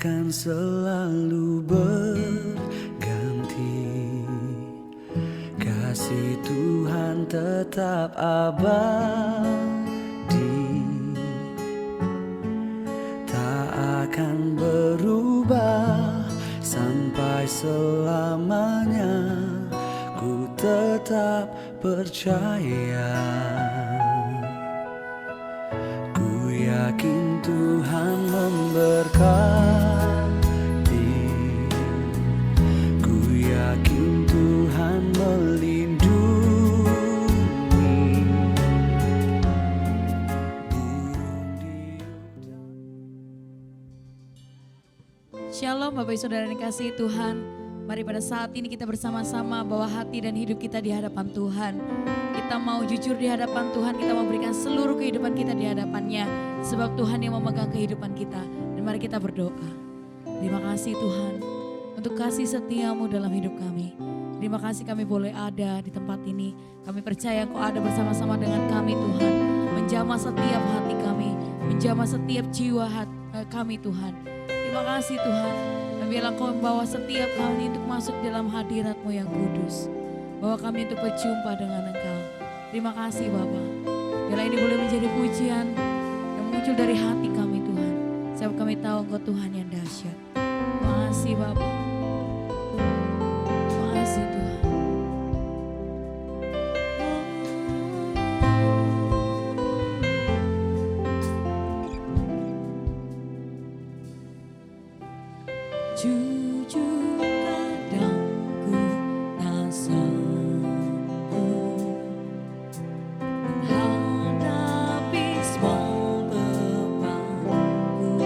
akan selalu berganti. Kasih Tuhan tetap abadi, tak akan berubah sampai selamanya. Ku tetap percaya, ku yakin Tuhan memberkati, ku yakin Tuhan melindungi. Shalom Bapak Ibu Saudara yang dikasihi Tuhan. Mari pada saat ini kita bersama-sama bawa hati dan hidup kita di hadapan Tuhan. Kita mau jujur di hadapan Tuhan, kita mau berikan seluruh kehidupan kita di hadapannya. Sebab Tuhan yang memegang kehidupan kita. Dan mari kita berdoa. Terima kasih Tuhan untuk kasih setiamu dalam hidup kami. Terima kasih kami boleh ada di tempat ini. Kami percaya Engkau ada bersama-sama dengan kami Tuhan. Menjamah setiap hati kami, menjamah setiap jiwa kami Tuhan. Terima kasih Tuhan. Dan biarlah Engkau membawa setiap kami untuk masuk dalam hadirat-Mu yang kudus. Bawa kami untuk berjumpa dengan Engkau. Terima kasih Bapa. Biarlah ini boleh menjadi pujian yang muncul dari hati kami Tuhan. Sebab kami tahu Engkau Tuhan yang dahsyat. Terima kasih Bapa. Terima kasih Tuhan. Jujur kadang ku tak sanggup menghadapi semua bebanku,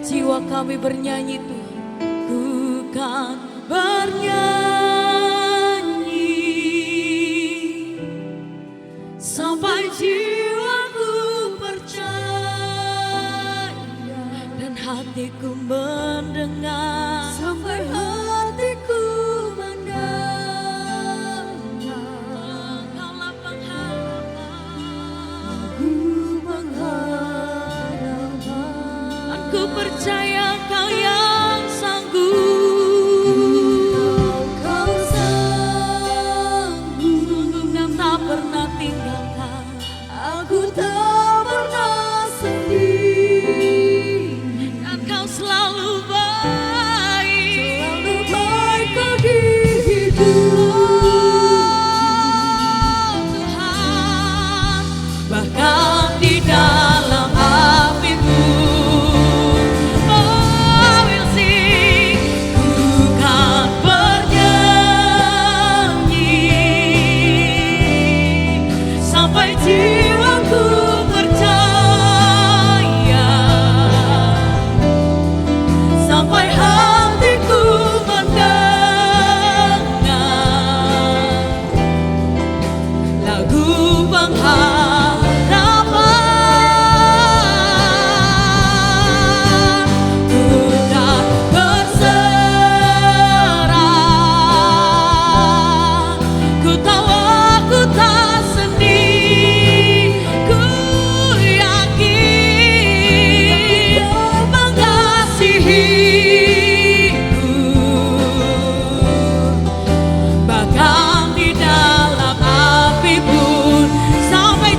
Jiwa kami bernyanyi Tuhan, ku kan bernyanyi sampai jiwaku percaya dan hatiku mendengar, sampai hatiku mendengar. Engkaulah pengharapan, aku mengharapkan, aku percaya Kau yang sanggup, Kau sanggup dan tak pernah tinggalkan aku, tak pernah sendiri, dan Kau selalu baik bagi hidup. Tuhan, bahkan di dalam api pun, oh will sing, ku kan bernyanyi sampai jiwaku percaya, sampai hatiku mendengar lagu pengharapan. Ku tak berserah, ku tahu aku tak sendiri, ku yakin mengasihiku, bahkan di dalam api pun, sampai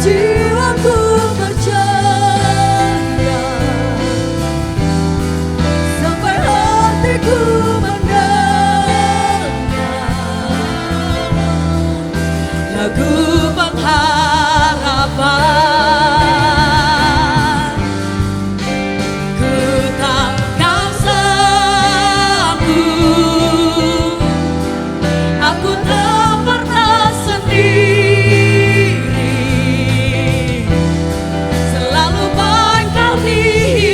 jiwaku percaya, sampai hatiku mendengar lagu pengharapan. Ku takkan sanggup, aku tak pernah sendiri, selalu Engkau di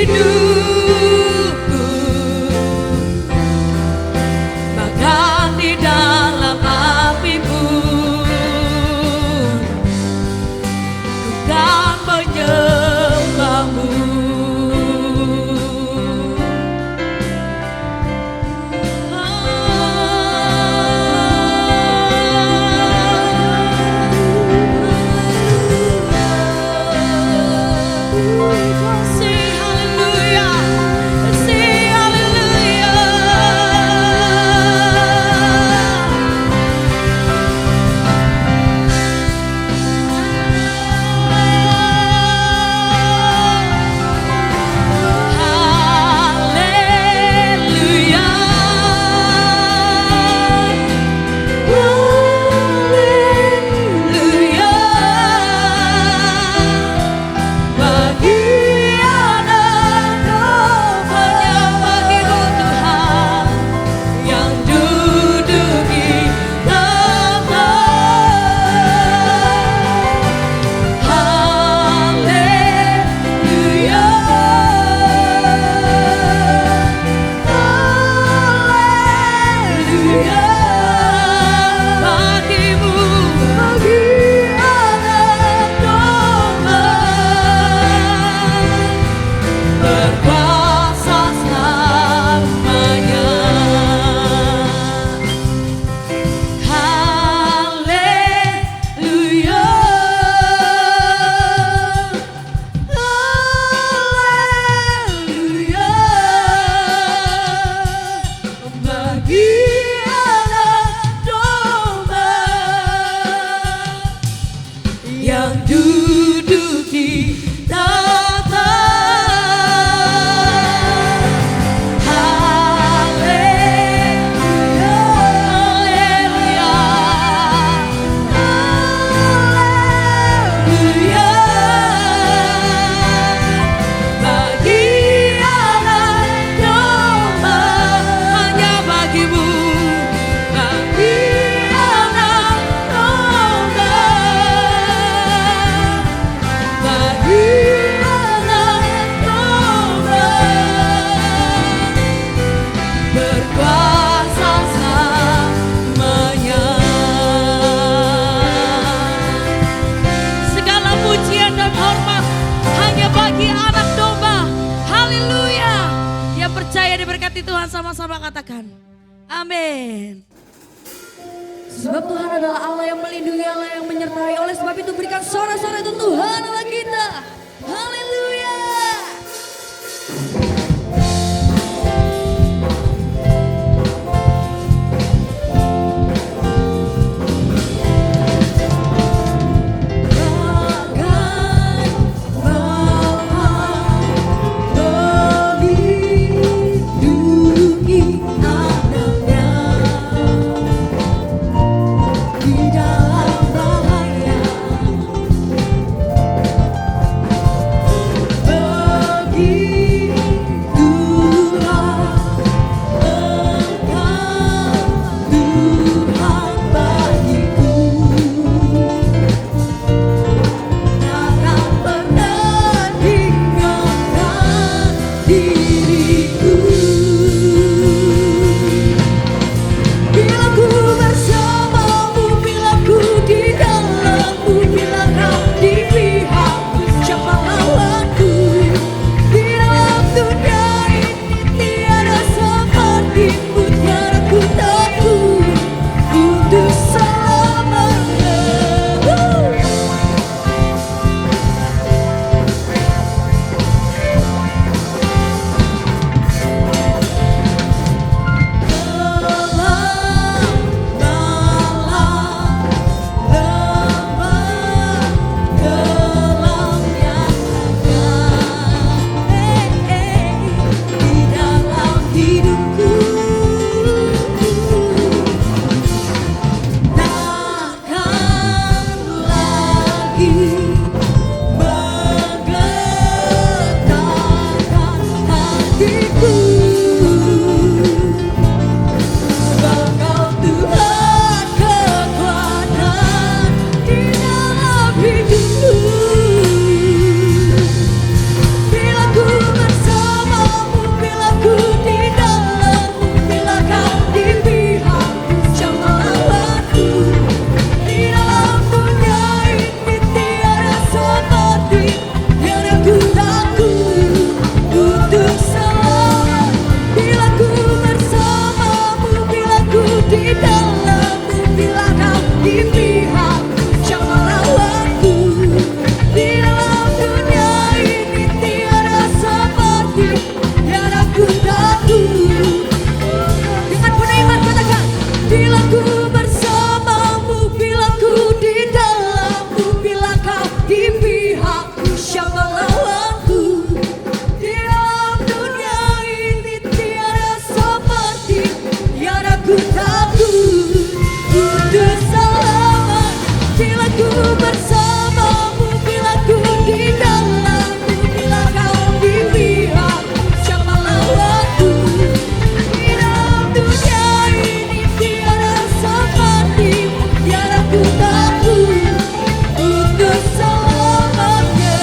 hidupku, bahkan di dalam api pun ku kan menyembahmu. Sing hallelujah, sing hallelujah. Yang duduk di tahta. Haleluya, haleluya, haleluya. Bagi anak domba, hanya bagimu, bagi anak domba. Berkuasa selamanya. Segala pujian dan hormat hanya bagi anak domba. Haleluya. Yang percaya diberkati Tuhan sama-sama katakan amin. Sebab Tuhan adalah Allah yang melindungi, Allah yang menyertai. Oleh sebab itu berikan sorak-sorai itu Tuhan Allah kita. Haleluya. Di dalam bahaya bersamamu bila ku di dalammu, bila kau di pihakku, siapa lawanku? Hidup dunia ini tiada sepertimu, tiada ku takut untuk selamanya.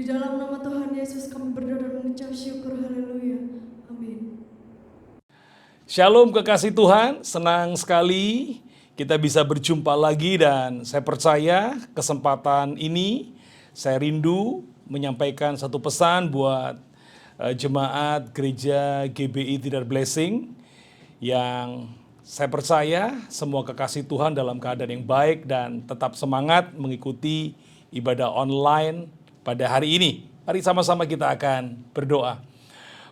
Di dalam nama Tuhan Yesus kami berdoa dan mengucap syukur. Haleluya. Amin. Shalom kekasih Tuhan, senang sekali kita bisa berjumpa lagi dan saya percaya kesempatan ini saya rindu menyampaikan satu pesan buat jemaat gereja GBI Tidar Blessing yang saya percaya semua kekasih Tuhan dalam keadaan yang baik dan tetap semangat mengikuti ibadah online pada hari ini. Mari sama-sama kita akan berdoa.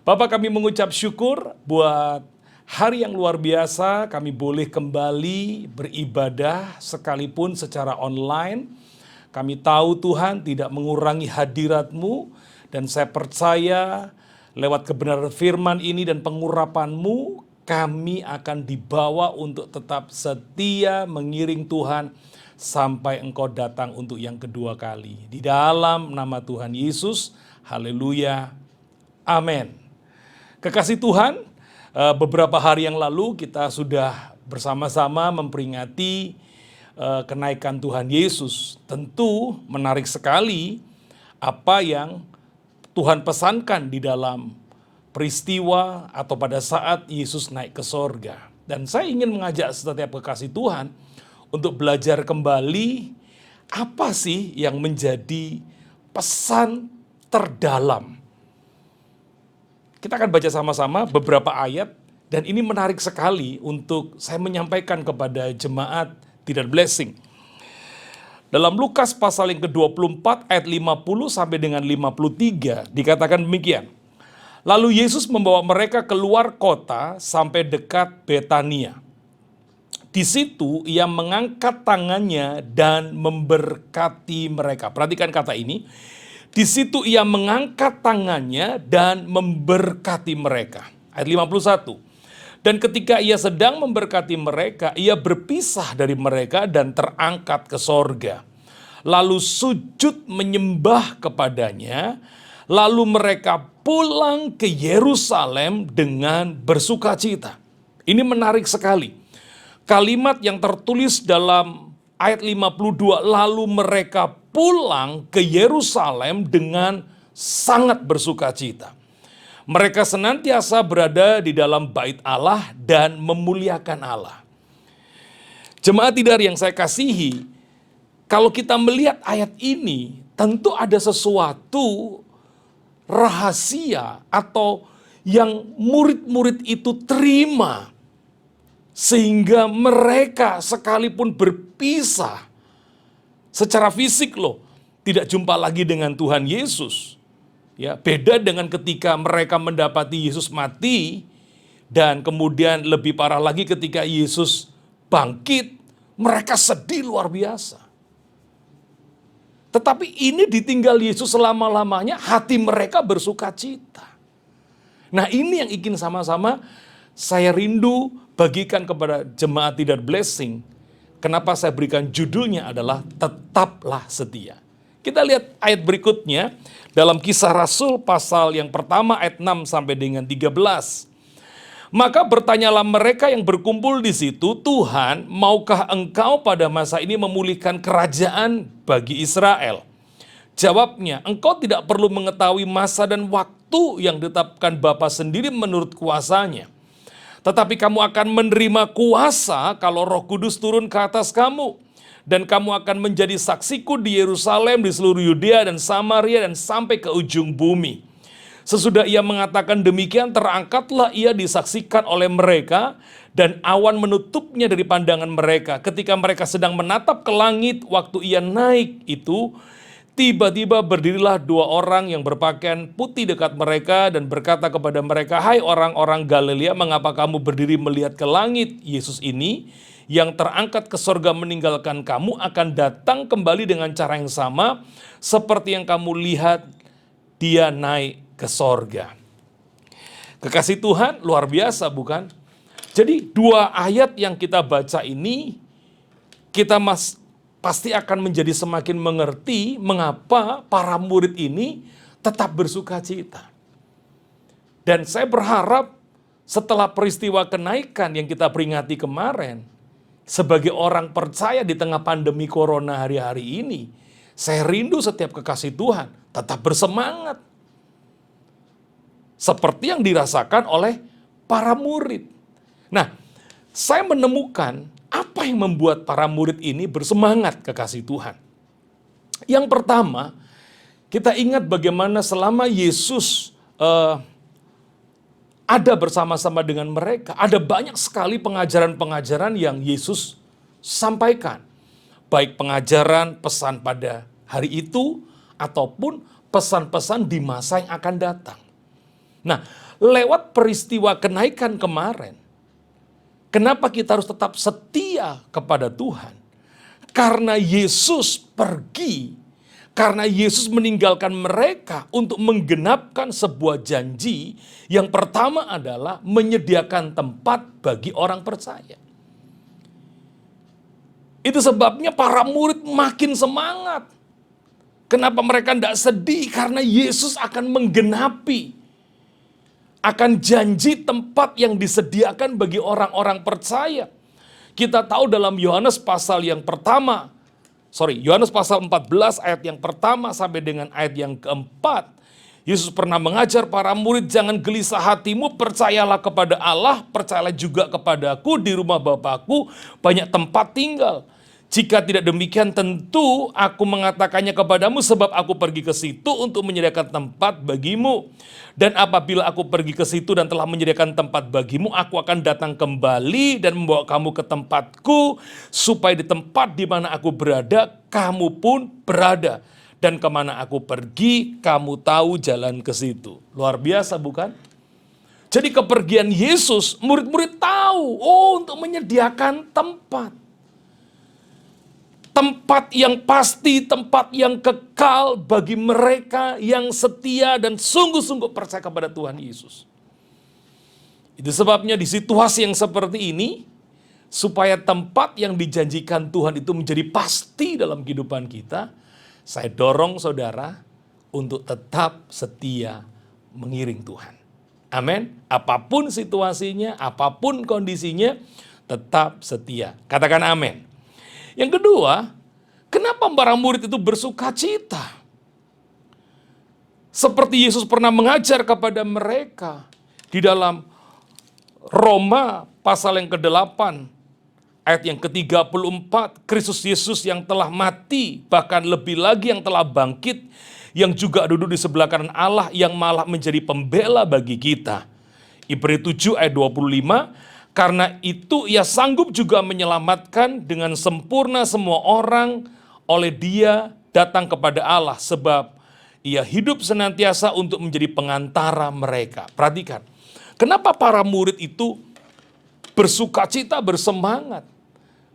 Bapak, kami mengucap syukur buat hari yang luar biasa, kami boleh kembali beribadah sekalipun secara online. Kami tahu Tuhan tidak mengurangi hadirat-Mu dan saya percaya lewat kebenaran firman ini dan pengurapan-Mu, kami akan dibawa untuk tetap setia mengiring Tuhan sampai Engkau datang untuk yang kedua kali. Di dalam nama Tuhan Yesus, haleluya, amin. Kekasih Tuhan, beberapa hari yang lalu kita sudah bersama-sama memperingati kenaikan Tuhan Yesus. Tentu menarik sekali apa yang Tuhan pesankan di dalam peristiwa atau pada saat Yesus naik ke sorga. Dan saya ingin mengajak setiap kekasih Tuhan untuk belajar kembali apa sih yang menjadi pesan terdalam. Kita akan baca sama-sama beberapa ayat dan ini menarik sekali untuk saya menyampaikan kepada jemaat Tidar Blessing. Dalam Lukas pasal yang ke-24 ayat 50 sampai dengan 53 dikatakan demikian. Lalu Yesus membawa mereka keluar kota sampai dekat Betania. Di situ ia mengangkat tangannya dan memberkati mereka. Perhatikan kata ini. Di situ ia mengangkat tangannya dan memberkati mereka. Ayat 51. Dan ketika ia sedang memberkati mereka, ia berpisah dari mereka dan terangkat ke sorga. Lalu sujud menyembah kepadanya, lalu mereka pulang ke Yerusalem dengan bersukacita. Ini menarik sekali. Kalimat yang tertulis dalam ayat 52, lalu mereka pulang ke Yerusalem dengan sangat bersukacita. Mereka senantiasa berada di dalam bait Allah dan memuliakan Allah. Jemaat Tidar yang saya kasihi, kalau kita melihat ayat ini, tentu ada sesuatu rahasia atau yang murid-murid itu terima. Sehingga mereka sekalipun berpisah secara fisik tidak jumpa lagi dengan Tuhan Yesus. Ya, beda dengan ketika mereka mendapati Yesus mati dan kemudian lebih parah lagi ketika Yesus bangkit, mereka sedih luar biasa. Tetapi ini ditinggal Yesus selama-lamanya, hati mereka bersukacita. Nah, ini yang ingin sama-sama saya rindu bagikan kepada jemaat Tidar Blessing. Kenapa saya berikan judulnya adalah tetaplah setia. Kita lihat ayat berikutnya dalam Kisah Rasul pasal yang pertama ayat 6 sampai dengan 13. Maka bertanyalah mereka yang berkumpul di situ, Tuhan, maukah engkau pada masa ini memulihkan kerajaan bagi Israel? Jawabnya, engkau tidak perlu mengetahui masa dan waktu yang ditetapkan Bapa sendiri menurut kuasanya. Tetapi kamu akan menerima kuasa kalau Roh Kudus turun ke atas kamu. Dan kamu akan menjadi saksiku di Yerusalem, di seluruh Yudea dan Samaria dan sampai ke ujung bumi. Sesudah ia mengatakan demikian, terangkatlah ia disaksikan oleh mereka dan awan menutupnya dari pandangan mereka. Ketika mereka sedang menatap ke langit waktu ia naik itu, tiba-tiba berdirilah dua orang yang berpakaian putih dekat mereka dan berkata kepada mereka, hai orang-orang Galilea, mengapa kamu berdiri melihat ke langit? Yesus ini yang terangkat ke sorga meninggalkan kamu akan datang kembali dengan cara yang sama seperti yang kamu lihat dia naik ke sorga. Kekasih Tuhan, luar biasa bukan? Jadi dua ayat yang kita baca ini kita pasti akan menjadi semakin mengerti mengapa para murid ini tetap bersukacita. Dan saya berharap setelah peristiwa kenaikan yang kita peringati kemarin, sebagai orang percaya di tengah pandemi corona hari-hari ini, Saya rindu setiap kekasih Tuhan tetap bersemangat. Seperti yang dirasakan oleh para murid. Nah, saya menemukan apa yang membuat para murid ini bersemangat kekasih Tuhan. Yang pertama, kita ingat bagaimana selama Yesus ada bersama-sama dengan mereka, ada banyak sekali pengajaran-pengajaran yang Yesus sampaikan. Baik pengajaran, pesan pada hari itu, ataupun pesan-pesan di masa yang akan datang. Nah, lewat peristiwa kenaikan kemarin, kenapa kita harus tetap setia kepada Tuhan? Karena Yesus pergi, karena Yesus meninggalkan mereka untuk menggenapkan sebuah janji. Yang pertama adalah menyediakan tempat bagi orang percaya. Itu sebabnya para murid makin semangat. Kenapa mereka tidak sedih? Karena Yesus akan menggenapi akan janji tempat yang disediakan bagi orang-orang percaya. Kita tahu dalam Yohanes pasal yang pertama, Yohanes pasal 14 ayat yang pertama sampai dengan ayat yang keempat, Yesus pernah mengajar para murid, jangan gelisah hatimu, percayalah kepada Allah, percayalah juga kepadaku, di rumah Bapakku banyak tempat tinggal. Jika tidak demikian tentu aku mengatakannya kepadamu sebab aku pergi ke situ untuk menyediakan tempat bagimu. Dan apabila aku pergi ke situ dan telah menyediakan tempat bagimu, aku akan datang kembali dan membawa kamu ke tempatku, supaya di tempat di mana aku berada, kamu pun berada. Dan kemana aku pergi, kamu tahu jalan ke situ. Luar biasa bukan? Jadi kepergian Yesus, murid-murid tahu, untuk menyediakan tempat. Tempat yang pasti, tempat yang kekal bagi mereka yang setia dan sungguh-sungguh percaya kepada Tuhan Yesus. Itu sebabnya di situasi yang seperti ini, supaya tempat yang dijanjikan Tuhan itu menjadi pasti dalam kehidupan kita, saya dorong saudara untuk tetap setia mengiring Tuhan. Amin. Apapun situasinya, apapun kondisinya, tetap setia. Katakan amin. Yang kedua, kenapa para murid itu bersuka cita? Seperti Yesus pernah mengajar kepada mereka di dalam Roma pasal yang ke-8, ayat yang ke-34, Kristus Yesus yang telah mati, bahkan lebih lagi yang telah bangkit, yang juga duduk di sebelah kanan Allah, yang malah menjadi pembela bagi kita. Ibrani 7 ayat 25, karena itu ia sanggup juga menyelamatkan dengan sempurna semua orang oleh dia datang kepada Allah. Sebab ia hidup senantiasa untuk menjadi pengantara mereka. Perhatikan, kenapa para murid itu bersuka cita, bersemangat.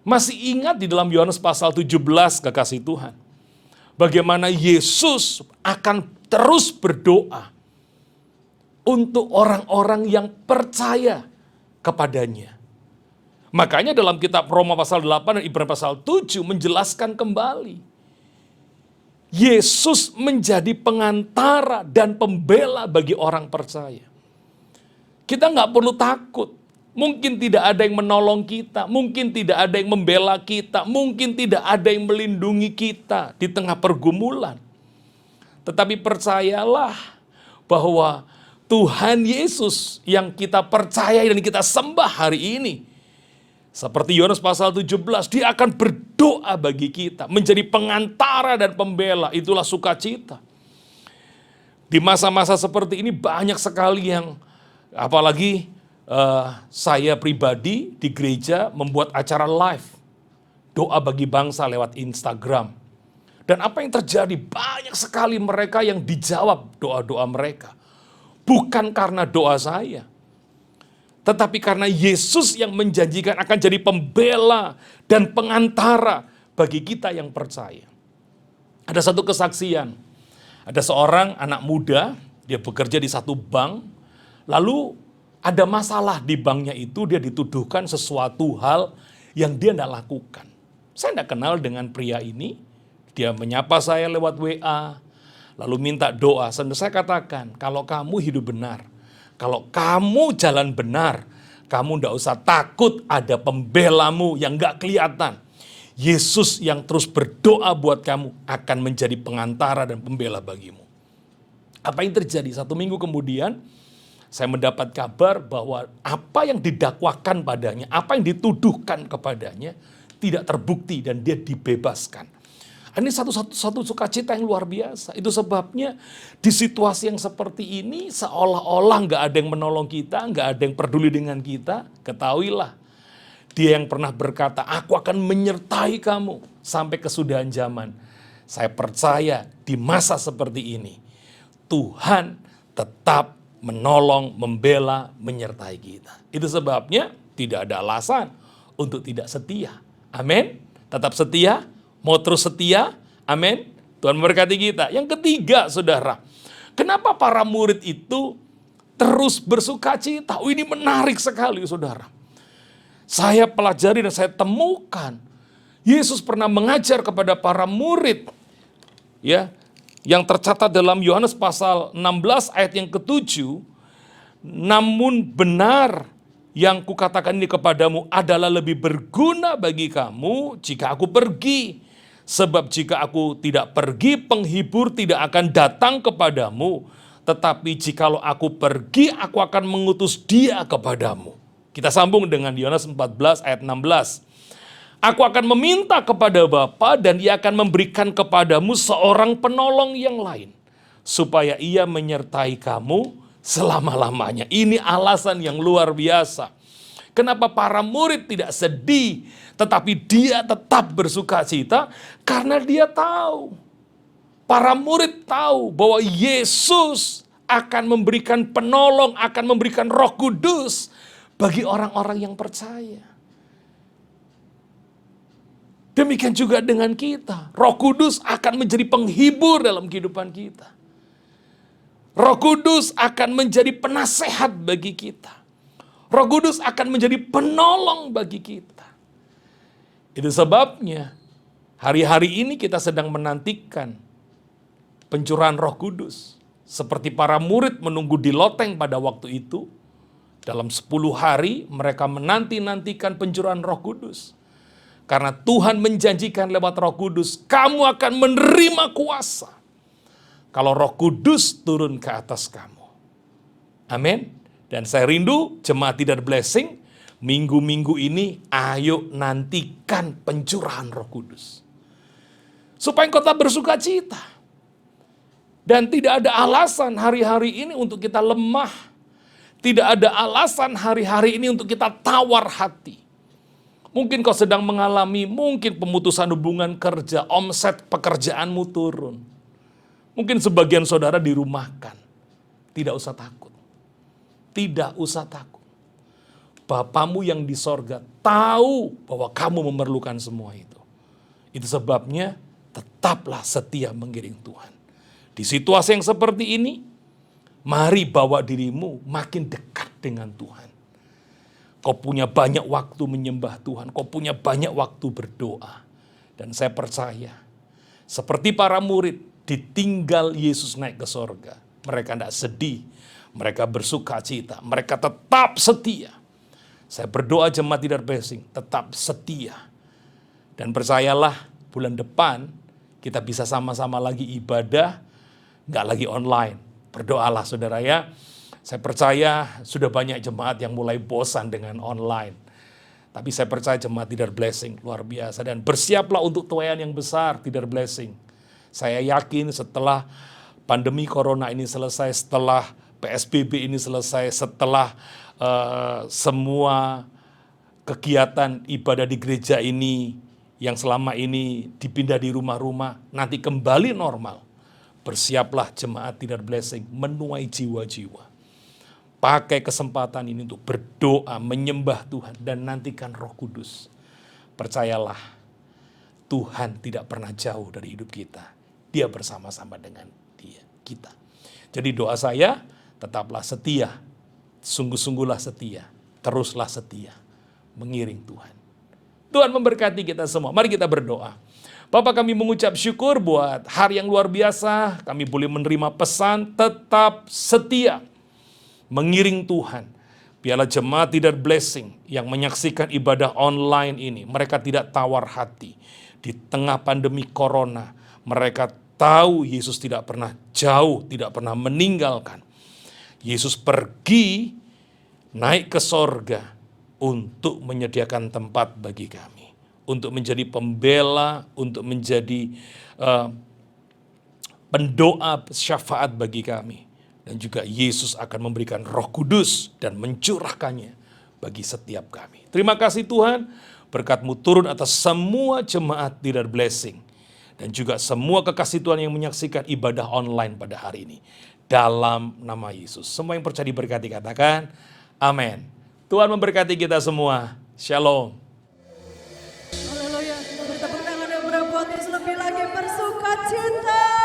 Masih ingat di dalam Yohanes pasal 17 kekasih Tuhan. Bagaimana Yesus akan terus berdoa untuk orang-orang yang percaya kepadanya. Makanya dalam kitab Roma pasal 8 dan Ibrani pasal 7 menjelaskan kembali. Yesus menjadi pengantara dan pembela bagi orang percaya. Kita nggak perlu takut. Mungkin tidak ada yang menolong kita, mungkin tidak ada yang membela kita, mungkin tidak ada yang melindungi kita di tengah pergumulan. Tetapi percayalah bahwa Tuhan Yesus yang kita percaya dan kita sembah hari ini, seperti Yohanes pasal 17, dia akan berdoa bagi kita, menjadi pengantara dan pembela. Itulah sukacita. Di masa-masa seperti ini banyak sekali yang, apalagi saya pribadi di gereja membuat acara live, doa bagi bangsa lewat Instagram. Dan apa yang terjadi? Banyak sekali mereka yang dijawab doa-doa mereka. Bukan karena doa saya, tetapi karena Yesus yang menjanjikan akan jadi pembela dan pengantara bagi kita yang percaya. Ada satu kesaksian, ada seorang anak muda, dia bekerja di satu bank, lalu ada masalah di banknya itu, dia dituduhkan sesuatu hal yang dia tidak lakukan. Saya tidak kenal dengan pria ini, dia menyapa saya lewat WA, lalu minta doa. Saya katakan, kalau kamu hidup benar, kalau kamu jalan benar, kamu tidak usah takut ada pembelamu yang gak kelihatan. Yesus yang terus berdoa buat kamu akan menjadi pengantara dan pembela bagimu. Apa yang terjadi? 1 minggu kemudian, saya mendapat kabar bahwa apa yang didakwakan padanya, apa yang dituduhkan kepadanya, tidak terbukti dan dia dibebaskan. Ini satu sukacita yang luar biasa. Itu sebabnya di situasi yang seperti ini seolah-olah nggak ada yang menolong kita, nggak ada yang peduli dengan kita. Ketahuilah, Dia yang pernah berkata, aku akan menyertai kamu sampai kesudahan zaman. Saya percaya di masa seperti ini, Tuhan tetap menolong, membela, menyertai kita. Itu sebabnya tidak ada alasan untuk tidak setia. Amin. Tetap setia. Mau terus setia, amin. Tuhan memberkati kita. Yang ketiga, saudara, kenapa para murid itu terus bersuka cita? Ini menarik sekali, saudara. Saya pelajari dan saya temukan, Yesus pernah mengajar kepada para murid, ya, yang tercatat dalam Yohanes pasal 16 ayat yang ke-7, namun benar yang kukatakan ini kepadamu adalah lebih berguna bagi kamu jika aku pergi. Sebab jika aku tidak pergi, penghibur tidak akan datang kepadamu. Tetapi jikalau aku pergi, aku akan mengutus dia kepadamu. Kita sambung dengan Yohanes 14 ayat 16. Aku akan meminta kepada Bapa dan ia akan memberikan kepadamu seorang penolong yang lain. Supaya ia menyertai kamu selama-lamanya. Ini alasan yang luar biasa. Kenapa para murid tidak sedih, tetapi dia tetap bersuka cita? Karena dia tahu, para murid tahu bahwa Yesus akan memberikan penolong, akan memberikan Roh Kudus bagi orang-orang yang percaya. Demikian juga dengan kita, Roh Kudus akan menjadi penghibur dalam kehidupan kita. Roh Kudus akan menjadi penasehat bagi kita. Roh Kudus akan menjadi penolong bagi kita. Itu sebabnya hari-hari ini kita sedang menantikan pencurahan Roh Kudus. Seperti para murid menunggu di loteng pada waktu itu. Dalam 10 hari mereka menanti-nantikan pencurahan Roh Kudus. Karena Tuhan menjanjikan lewat Roh Kudus, kamu akan menerima kuasa kalau Roh Kudus turun ke atas kamu. Amin. Dan saya rindu jemaat Leader Blessing, minggu-minggu ini ayo nantikan pencurahan Roh Kudus. Supaya engkau tetap bersuka cita. Dan tidak ada alasan hari-hari ini untuk kita lemah. Tidak ada alasan hari-hari ini untuk kita tawar hati. Mungkin kau sedang mengalami mungkin pemutusan hubungan kerja, omset pekerjaanmu turun. Mungkin sebagian saudara dirumahkan. Tidak usah takut. Tidak usah takut. Bapamu yang di sorga tahu bahwa kamu memerlukan semua itu. Itu sebabnya tetaplah setia mengiring Tuhan. Di situasi yang seperti ini, mari bawa dirimu makin dekat dengan Tuhan. Kau punya banyak waktu menyembah Tuhan, kau punya banyak waktu berdoa. Dan saya percaya, seperti para murid, ditinggal Yesus naik ke sorga. Mereka tidak sedih, mereka bersuka cita, mereka tetap setia. Saya berdoa jemaat Leader Blessing, tetap setia. Dan percayalah, bulan depan kita bisa sama-sama lagi ibadah, nggak lagi online. Berdoalah saudara ya. Saya percaya sudah banyak jemaat yang mulai bosan dengan online. Tapi saya percaya jemaat Leader Blessing luar biasa. Dan bersiaplah untuk tuaian yang besar Leader Blessing. Saya yakin setelah pandemi corona ini selesai, setelah PSBB ini selesai, setelah semua kegiatan ibadah di gereja ini yang selama ini dipindah di rumah-rumah, nanti kembali normal. Bersiaplah jemaat Leader Blessing menuai jiwa-jiwa. Pakai kesempatan ini untuk berdoa, menyembah Tuhan, dan nantikan Roh Kudus. Percayalah, Tuhan tidak pernah jauh dari hidup kita. Dia bersama-sama dengan kita. Jadi doa saya, tetaplah setia. Sungguh-sungguhlah setia. Teruslah setia. Mengiring Tuhan. Tuhan memberkati kita semua. Mari kita berdoa. Bapak, kami mengucap syukur buat hari yang luar biasa. Kami boleh menerima pesan tetap setia. Mengiring Tuhan. Biarlah jemaat Leader Blessing yang menyaksikan ibadah online ini, mereka tidak tawar hati. Di tengah pandemi corona, mereka tahu Yesus tidak pernah jauh, tidak pernah meninggalkan. Yesus pergi naik ke sorga untuk menyediakan tempat bagi kami. Untuk menjadi pembela, untuk menjadi pendoa syafaat bagi kami. Dan juga Yesus akan memberikan Roh Kudus dan mencurahkannya bagi setiap kami. Terima kasih Tuhan, berkat-Mu turun atas semua jemaat Leader Blessing. Dan juga semua kekasih Tuhan yang menyaksikan ibadah online pada hari ini. Dalam nama Yesus. Semua yang percaya diberkati katakan, amin. Tuhan memberkati kita semua. Shalom. Haleluya. Beri tepuk tangan yang berbuat Yesus lebih lagi bersuka cita.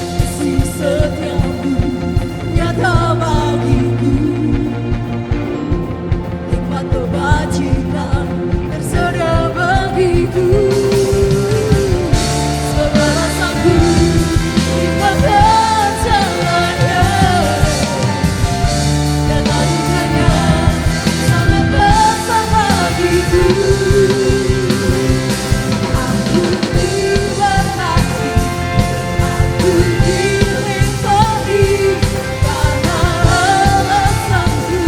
Kasih setiamu nyata bagiku, nikmat kebajikan tersedia bagiku. Segala sanggup nikmatkan semuanya, dan anugerahnya sangat besar bagiku. Aku diberkati, aku dilimpahi, karena alasanku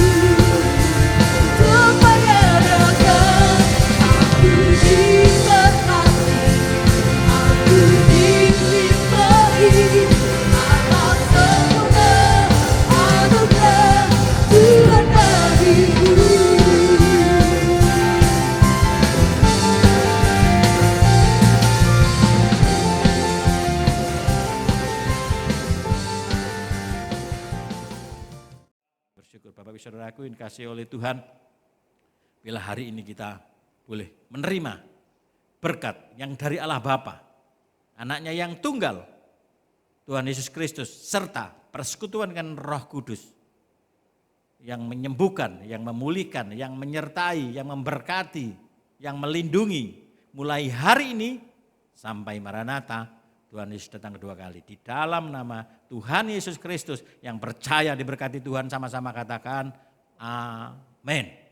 untuk menyerahkan. Aku diberkati, aku dilimpahi, atas sempurna anugerah Tuhan bagiku. Bersyukur Bapak Ibu Saudaraku yang dikasihi oleh Tuhan, bila hari ini kita boleh menerima berkat yang dari Allah Bapa, anaknya yang tunggal, Tuhan Yesus Kristus, serta persekutuan dengan Roh Kudus, yang menyembuhkan, yang memulihkan, yang menyertai, yang memberkati, yang melindungi, mulai hari ini sampai Maranatha, Tuhan Yesus datang kedua kali. Di dalam nama Tuhan Yesus Kristus yang percaya diberkati Tuhan, sama-sama katakan amin.